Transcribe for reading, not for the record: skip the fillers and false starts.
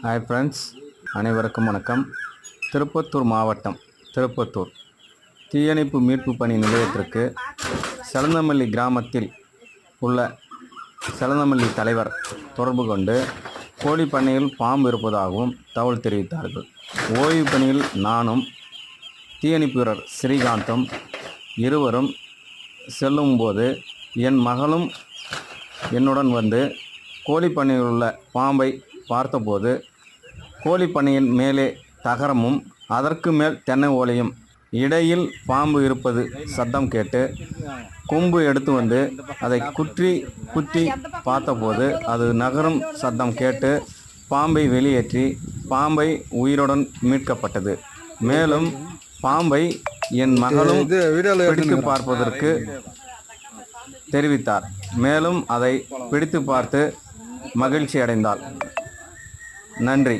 Hi friends, அனைவருக்கும் வணக்கம். திருப்பத்தூர் மாவட்டம் திருப்பத்தூர் தீயணைப்பு மீட்பு பணி நிலையத்திற்கு செலந்தமல்லி கிராமத்தில் உள்ள செலந்தமல்லி தலைவர் தொடர்பு கொண்டு கோழி பண்ணையில் பாம்பு இருப்பதாகவும் தகவல் தெரிவித்தார்கள். ஓய்வு பணியில் நானும் தீயணைப்பு வீரர் ஸ்ரீகாந்தும் இருவரும் செல்லும்போது என் மகளும் என்னுடன் வந்து கோழி பண்ணையில் உள்ள பாம்பை பார்த்தபோது கோழி பண்ணையின் மேலே தகரமும் அதற்கு மேல் தென்னை ஓலையும் இடையில் பாம்பு இருப்பது சத்தம் கேட்டு கொம்பு எடுத்து வந்து அதை குத்தி பார்த்தபோது அது நகரும் சத்தம் கேட்டு பாம்பை வெளியேற்றி பாம்பை உயிருடன் மீட்கப்பட்டது. மேலும் பாம்பை என் மகளும் பிடித்து பார்ப்பதற்கு தெரிவித்தார். மேலும் அதை பிடித்து பார்த்து மகிழ்ச்சி அடைந்தாள். நன்றி.